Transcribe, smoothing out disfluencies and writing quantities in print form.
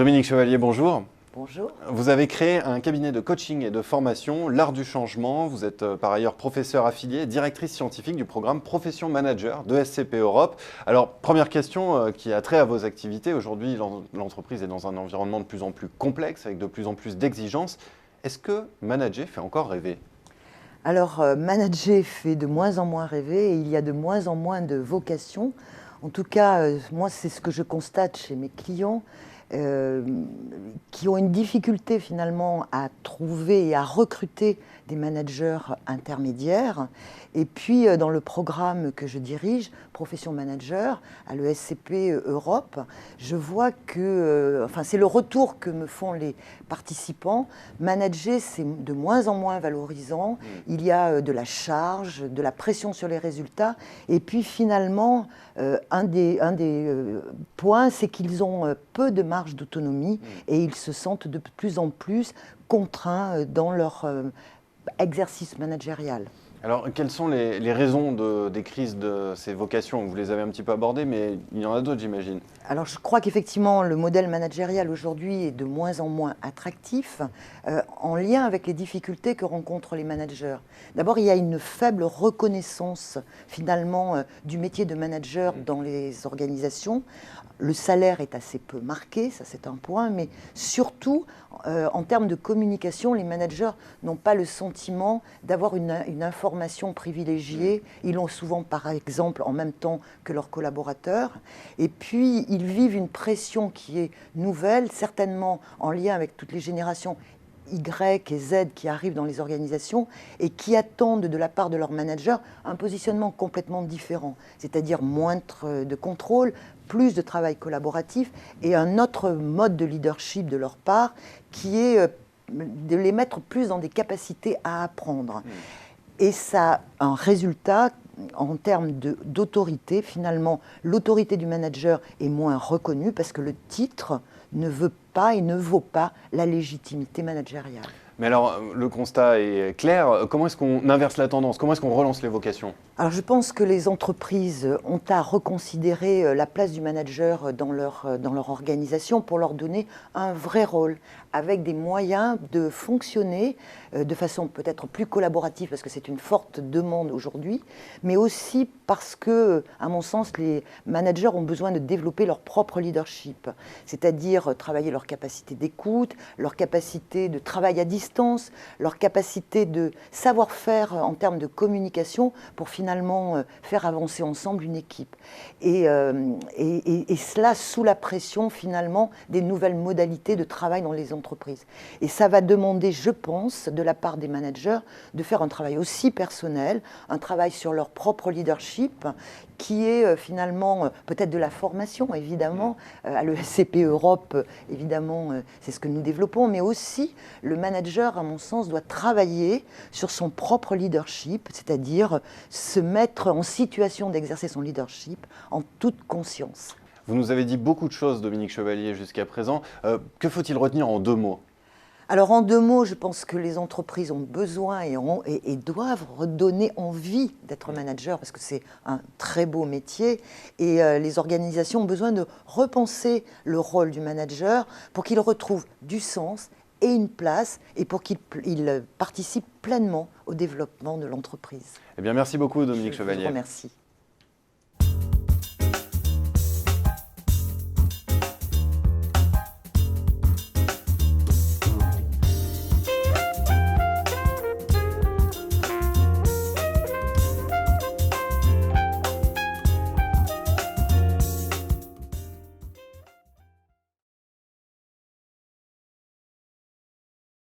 Dominique Chevalier, bonjour. Bonjour. Vous avez créé un cabinet de coaching et de formation, l'Art du Changement. Vous êtes par ailleurs professeur affilié, directrice scientifique du programme Profession Manager de SCP Europe. Alors, première question qui a trait à vos activités. Aujourd'hui, l'entreprise est dans un environnement de plus en plus complexe, avec de plus en plus d'exigences. Est-ce que manager fait encore rêver ? Alors, manager fait de moins en moins rêver et il y a de moins en moins de vocations. En tout cas, moi, c'est ce que je constate chez mes clients qui ont une difficulté finalement à trouver et à recruter des managers intermédiaires. Et puis, dans le programme que je dirige, Profession Manager, à l'ESCP Europe, je vois que, c'est le retour que me font les participants. Manager, c'est de moins en moins valorisant. Il y a de la charge, de la pression sur les résultats. Et puis, finalement, un des points, c'est qu'ils ont peu de marge d'autonomie et ils se sentent de plus en plus contraints dans leur exercice managérial. Alors, quelles sont les raisons des crises de ces vocations ? Vous les avez un petit peu abordées, mais il y en a d'autres, j'imagine. Alors, je crois qu'effectivement, le modèle managérial aujourd'hui est de moins en moins attractif en lien avec les difficultés que rencontrent les managers. D'abord, il y a une faible reconnaissance, finalement, du métier de manager dans les organisations. Le salaire est assez peu marqué, ça c'est un point, mais surtout, en termes de communication, les managers n'ont pas le sentiment d'avoir une information privilégiée. Ils l'ont souvent, par exemple, en même temps que leurs collaborateurs. Et puis, ils vivent une pression qui est nouvelle, certainement en lien avec toutes les générations Y et Z qui arrivent dans les organisations et qui attendent de la part de leur manager un positionnement complètement différent, c'est-à-dire moins de contrôle, plus de travail collaboratif et un autre mode de leadership de leur part qui est de les mettre plus dans des capacités à apprendre. Et ça a un résultat en termes d'autorité. Finalement, l'autorité du manager est moins reconnue parce que le titre ne veut pas et ne vaut pas la légitimité managériale. Mais alors, le constat est clair. Comment est-ce qu'on inverse la tendance ? Comment est-ce qu'on relance les vocations ? Alors, je pense que les entreprises ont à reconsidérer la place du manager dans leur organisation pour leur donner un vrai rôle, avec des moyens de fonctionner de façon peut-être plus collaborative, parce que c'est une forte demande aujourd'hui, mais aussi parce que, à mon sens, les managers ont besoin de développer leur propre leadership, c'est-à-dire travailler leur capacité d'écoute, leur capacité de travail à distance, leur capacité de savoir-faire en termes de communication pour finalement faire avancer ensemble une équipe. Et cela sous la pression finalement des nouvelles modalités de travail dans les entreprises. Et ça va demander, je pense, de la part des managers de faire un travail aussi personnel, un travail sur leur propre leadership qui est finalement peut-être de la formation, évidemment. À l'ESCP Europe, évidemment, c'est ce que nous développons, mais aussi le manager, à mon sens, doit travailler sur son propre leadership, c'est-à-dire se mettre en situation d'exercer son leadership en toute conscience. Vous nous avez dit beaucoup de choses, Dominique Chevalier, jusqu'à présent. Que faut-il retenir en 2 mots ? Alors en 2 mots, je pense que les entreprises ont besoin et doivent redonner envie d'être manager parce que c'est un très beau métier et les organisations ont besoin de repenser le rôle du manager pour qu'il retrouve du sens et une place et pour qu'il participe pleinement au développement de l'entreprise. Eh bien, merci beaucoup, Dominique Chevalier. Je vous remercie.